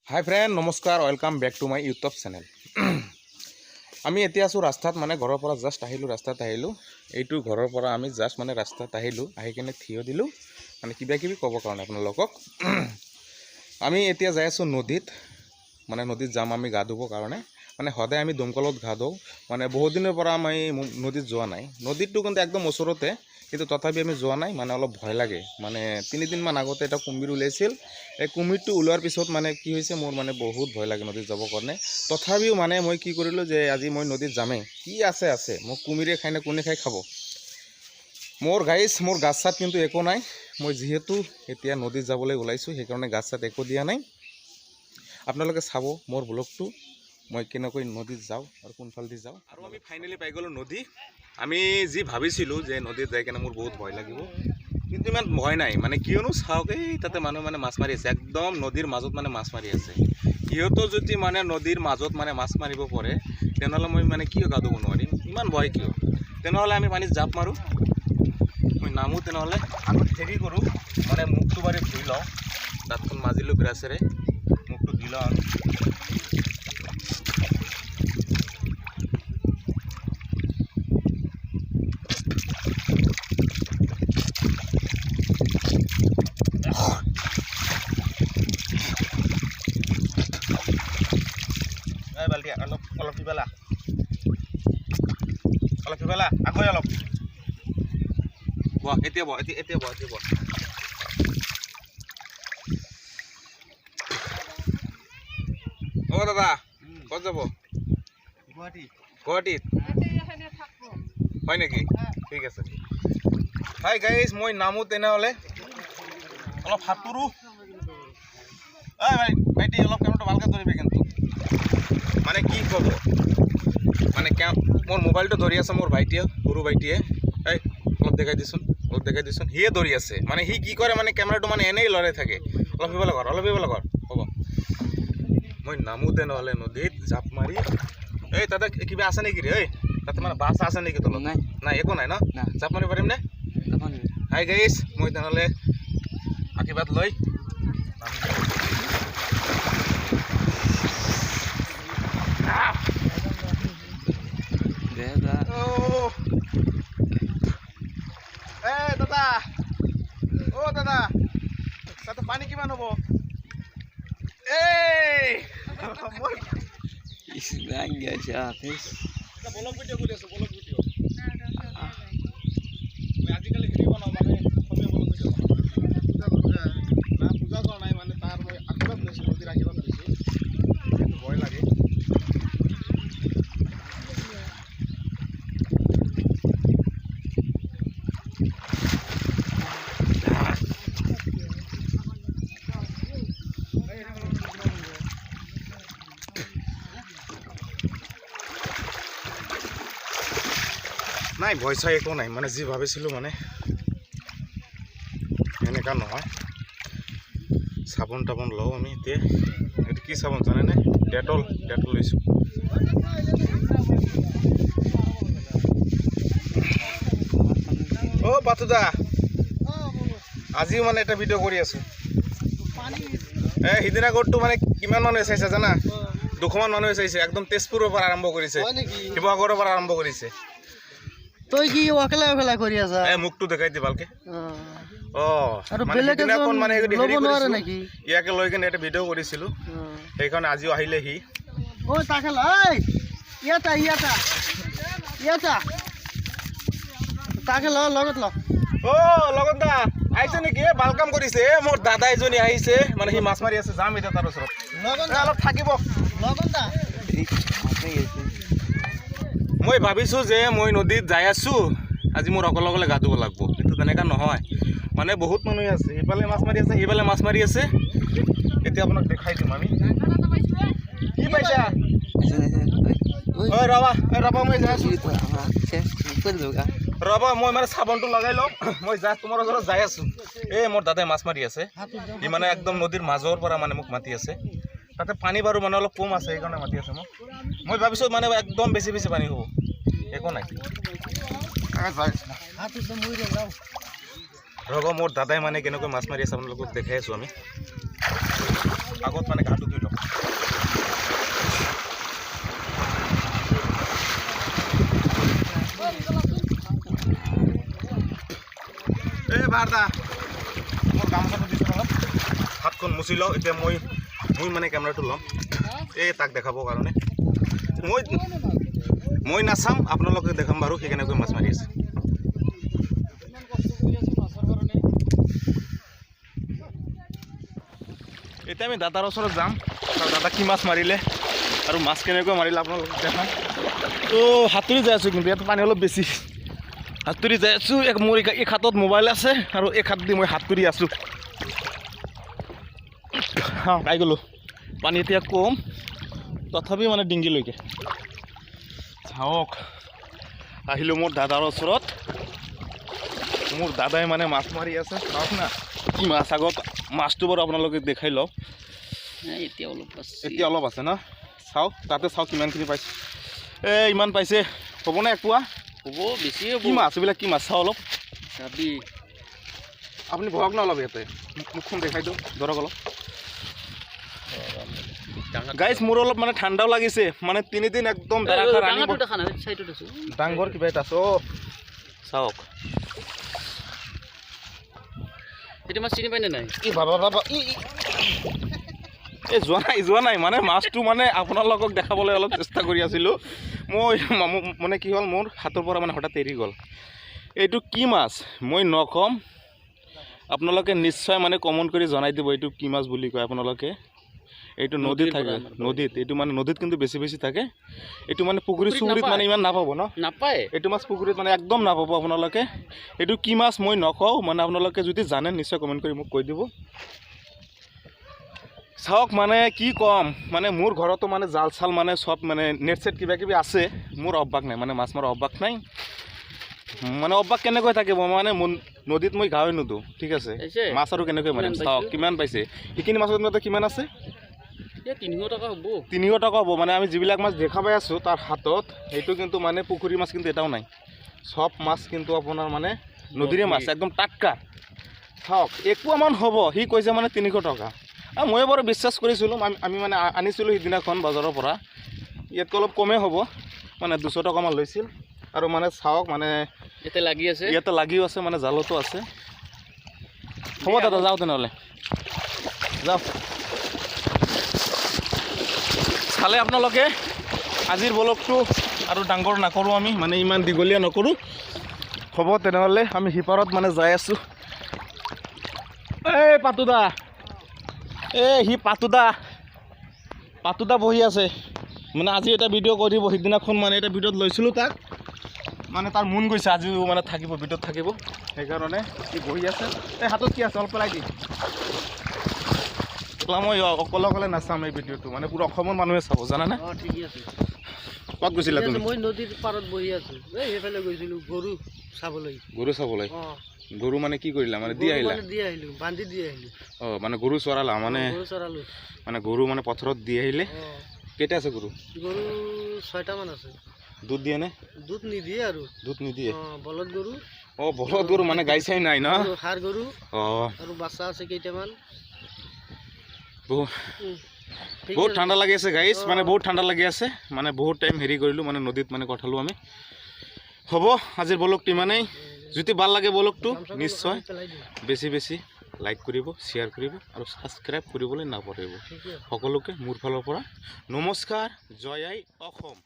हाय friend नमस्कार welcome back to my YouTube channel. आमी एतिया आसो रास्तात माने घरर পৰা जस्ट আহিলো रास्तात আহিलो এইটো ঘৰৰ পৰা আমি जस्ट माने रास्तात আহিলো আহি কিনে থিয় দিলো মানে কিবা কিবি ক'ব কাৰণে আপোনালোকক আমি এতিয়া যাই আছো নদীত মানে নদীত যাম আমি গা ধুব কাৰণে মানে সদায় আমি দমকলত গা ধুও মানে বহুত দিনৰ পৰা আমি নদীত যোৱা নাই নদীটো কিন্তু একদম ওচৰতে কিন্তু তথাপি আমি যোৱা নাই মানে অলপ ভয় লাগে মানে 3 দিন মান আগতে এটা কুমিৰ ওলাইছিল এই কুমিৰটো ওলোৱাৰ পিছত মানে কি হৈছে মোৰ মানে বহুত ভয় লাগে নদীত যাব কাৰণে তথাপিও মানে মই কি কৰিলো যে আজি মই নদীত যামে কি আছে মোক কুমিৰে খাই না কোনে খাই খাব মোৰ গাইস মোৰ গাছাত কিন্তু একো নাই মই যেহেতু এতিয়া নদীত যাবলৈ ওলাইছো সেই কাৰণে গাছাত একো দিয়া নাই আপোনালোকে চাব মোৰ ব্লগটো মই কেনেকৈ নদীত যাও আৰু কোনফালদি যাও আৰু আমি ফাইনালি পাই গলো নদী আমি যি ভাবিছিলো যে নদীত যাই কেনে মোৰ বহুত ভয় লাগিব কিন্তু ইমান ভয় নাই মানে কিয়নো চাওক এই তাতে মানুহ মানে মাছ মাৰি আছে একদম নদীৰ মাজত মানে মাছ মাৰি আছে ইহঁতো যদি মানে নদীৰ মাজত মানে মাছ মাৰিব পৰে তেনেহলে মই মানে কিয় গা ধুব নোৱাৰিম ইমান ভয় কিয় তেনেহলে আমি পানীত জাপ মাৰো মই নামো তেনেহলে আগত হেৰি কৰো মানে মুখটো বাৰে ধুই লওঁ দাঁতখন মাজিলো ব্ৰাছেৰে মুখটো ধুই লওঁ বালটি অলপ পিবেলা আকৌ অলপ বহ এতিয়া বহ ও দাদা ক'ত যাব গুৱাহাটীত হয় নেকি ঠিক আছে হাই গাইজ মই নামো তেনেহ'লে অলপ সাঁতোৰো ভাইটি অলপ কেমেৰাটো ভালকৈ ধৰিবি কিন্তু মানে কি ক'ব মানে মোৰ মোবাইলটো ধৰি আছে মোৰ ভাইটিয়ে সৰু ভাইটিয়ে এই অলপ দেখাই দিছোন সিয়ে ধৰি আছে মানে সি কি কৰে মানে কেমেৰাটো মানে এনেই লৰাই থাকে অলপ ইফালে কৰ হ'ব মই নামো তেনেহ'লে নদীত জাপ মাৰি এই তাতে কিবা আছে নেকি ৰে তাতে মানে বাছ আছে নেকি তলত নাই একো নাই ন জাপ মাৰিব পাৰিম নে হাই গাইজ মই তেনেহ'লে আশীৰ্বাদ লৈ দাদা তাতে পানী কিমান হ'ব ব্লগ ভিডিঅ' কৰি আছো মই আজিকালি ভিডিঅ' বনাওঁ মানে অসমীয়া ব্লগ ভিডিঅ' পূজা কৰা নাই মানে তাৰ মই আশীৰ্বাদ লৈছোঁ নদীৰ আশীৰ্বাদ লৈছোঁ ভয় লাগে নাই ভয় চাই একো নাই মানে যি ভাবিছিলোঁ মানে এনেকুৱা নহয় চাবোন তাবোন লওঁ আমি এতিয়া এইটো কি চাবোন জানেনে ডেটল লৈছোঁ অ' পাতুদা আজিও মানে এটা ভিডিঅ' কৰি আছোঁ সিদিনা গড়টো মানে কিমান মানুহে চাইছে জানা 200মান মানুহে চাইছে একদম তেজপুৰৰ পৰা আৰম্ভ কৰিছে শিৱসাগৰৰ পৰা আৰম্ভ কৰিছে তই কি অকলে কৰি আছা মুখটো দেখাই দি ভালকে ইয়াকে লৈ কিনে এটা ভিডিঅ' কৰিছিলোঁ সেইকাৰণে আজিও আহিলে সি লগত দা আহিছে নেকি ভাল কাম কৰিছে মোৰ দাদা এজনী আহিছে মানে সি মাছ মাৰি আছে যাম এতিয়া তাৰ ওচৰত অলপ থাকিব মই ভাবিছোঁ যে মই নদীত যাই আছোঁ আজি মোৰ অকলে গা ধুব লাগিব কিন্তু তেনেকুৱা নহয় মানে বহুত মানুহ আছে ইফালে মাছ মাৰি আছে সিফালে মাছ মাৰি আছে এতিয়া আপোনাক দেখাই দিম আমি কি পাইছা ৰবা মই যাই আছোঁ ৰবা মই মানে চাবোনটো লগাই লওঁ মই তোমাৰ ওচৰত যাই আছোঁ এই মোৰ দাদাই মাছ মাৰি আছে সি মানে একদম নদীৰ মাজৰ পৰা মানে মোক মাতি আছে তাতে পানী বাৰু মানে অলপ কম আছে সেইকাৰণে মাতি আছে মই ভাবিছোঁ মানে একদম বেছি পানী হ'ব একো নাই ৰ'ব মোৰ দাদাই মানে কেনেকৈ মাছ মাৰি আছে আপোনালোকক দেখাই আছোঁ আমি আগত মানে গাটো ধুই লওঁ এই বাৰদা মোৰ গামোচাটো দিছোঁ অলপ হাতখন মুচি লওঁ এতিয়া মই মানে কেমেৰাটো ল'ম এই তাক দেখাবৰ কাৰণে মই নাচাম আপোনালোকে দেখাম বাৰু সি কেনেকৈ মাছ মাৰি আছে এতিয়া আমি দাদাৰ ওচৰত যাম আৰু দাদা কি মাছ মাৰিলে আৰু মাছ কেনেকৈ মাৰিলে আপোনালোকক দেখাম তো সাঁতুৰি যাই আছোঁ কিন্তু ইয়াত পানী অলপ বেছি সাঁতুৰি যাই আছোঁ মোৰ এক হাতত মোবাইল আছে আৰু এক হাত দি মই সাঁতুৰি আছোঁ পাই গ'লোঁ পানী এতিয়া কম তথাপি মানে ডিংগিলৈকে চাওক আহিলোঁ মোৰ দাদাৰ ওচৰত মোৰ দাদাই মানে মাছ মাৰি আছে চাওক না কি মাছ আগত মাছটো বাৰু আপোনালোকে দেখাই লওক এতিয়া অলপ আছে ন চাওক তাতে চাওক কিমানখিনি পাইছে ইমান পাইছে হ'বনে এক পোৱা হ'ব বেছি কি মাছ এইবিলাক কি মাছ চাওঁ অলপ আপুনি বহক ন অলপ ইয়াতে মুখখন দেখাই দিওঁ ধৰক অলপ গাইছ মোৰ অলপ মানে ঠাণ্ডাও লাগিছে মানে 3 দিন একদম ডাঙৰ কিবা এটা আছে চাওক এতিয়া মাছ চিনি পাইনে নাই কি বাবা এই যোৱা নাই মানে মাছটো মানে আপোনালোকক দেখাবলৈ অলপ চেষ্টা কৰি আছিলোঁ মই মানে কি হ'ল মোৰ হাতৰ পৰা মানে হঠাৎ এৰি গ'ল এইটো কি মাছ মই নকম আপোনালোকে নিশ্চয় মানে কমেণ্ট কৰি জনাই দিব এইটো কি মাছ বুলি কয় আপোনালোকে এইটো নদীত থাকে নদীত এইটো মানে নদীত কিন্তু বেছি থাকে এইটো মানে পুখুৰী চুখুৰীত মানে ইমান নাপাব ন নাপায় এইটো মাছ পুখুৰীত মানে একদম নাপাব আপোনালোকে এইটো কি মাছ মই নকওঁ মানে আপোনালোকে যদি জানে নিশ্চয় কমেণ্ট কৰি মোক কৈ দিব চাওক মানে কি ক'ম মানে মোৰ ঘৰতো মানে জাল চাল মানে চব মানে নেট চেট কিবা কিবি আছে মোৰ অভ্যাস নাই মানে মাছ মৰা অভ্যাস নাই মানে অভ্যাস কেনেকৈ থাকিব মানে নদীত মই গাঁৱে নোদো ঠিক আছে মাছ আৰু কেনেকৈ মাৰিম চাওক কিমান পাইছে সেইখিনি মাছৰ মতে কিমান আছে 300 টকা হ'ব 300 টকা হ'ব মানে আমি যিবিলাক মাছ দেখা পাই আছোঁ তাৰ হাতত সেইটো কিন্তু মানে পুখুৰী মাছ কিন্তু এটাও নাই সব মাছ কিন্তু আপোনাৰ মানে নদীৰে মাছ একদম টাটকা চাওক একোৱামান হ'ব সি কৈছে মানে 300 টকা আৰু মই বাৰু বিশ্বাস কৰিছিলোঁ আমি মানে আনিছিলোঁ সিদিনাখন বজাৰৰ পৰা ইয়াতকৈ অলপ কমেই হ'ব মানে 200 টকামান লৈছিল আৰু মানে চাওক মানে ইয়াতে লাগিও আছে মানে জালতো আছে হ'ব দাদা যাওঁ তেনেহ'লে যাওঁ চালে আপোনালোকে আজিৰ ব্লগটো আৰু ডাঙৰ নকৰোঁ আমি মানে ইমান দীঘলীয়া নকৰোঁ হ'ব তেনেহ'লে আমি সিপাৰত মানে যাই আছোঁ এই পাতুদা সি পাতুদা বহি আছে মানে আজি এটা ভিডিঅ' কৰিব সিদিনাখন মানে এটা ভিডিঅ'ত লৈছিলোঁ তাক মানে তাৰ মন গৈছে আজিও মানে থাকিব ভিডিঅ'ত থাকিব সেইকাৰণে সি বহি আছে এই হাতত কি আছে অলপ পেলাই দি মই অকলে নাচাম এই ভিডিঅ'টো মানে পুৰা অসমৰ মানুহে চাব জানানে ক'ত গৈছিলা তুমি মই নদীৰ পাৰত বহি আছোঁ সেইফালে গৈছিলোঁ গৰু চাবলৈ গৰু মানে কি কৰিলা মানে দি আহিলোঁ বান্ধি দি আহিলোঁ মানে গৰু চৰালা মানে গৰু মানে পথাৰত দি আহিলে কেইটা আছে গৰু 6টামান আছে দুধ দিয়ে নে দুধ নিদিয়ে আৰু দুধ নিদিয়ে বলদ গৰু বলদ গৰু মানে গাই চাই নাই ন ষাঁড় গৰু আৰু বাচ্চা আছে কেইটামান বহুত ঠাণ্ডা লাগি আছে গাইছ মানে বহুত ঠাণ্ডা লাগি আছে মানে বহুত টাইম হেৰি কৰিলোঁ মানে নদীত মানে কঠালোঁ আমি হ'ব আজিৰ ব্লগটো ইমানেই যদি ভাল লাগে ব্লগটো নিশ্চয় বেছি লাইক কৰিব শ্বেয়াৰ কৰিব আৰু ছাবস্ক্ৰাইব কৰিবলৈ নাপাহৰিব সকলোকে মোৰ ফালৰ পৰা নমস্কাৰ জয় আই অসম।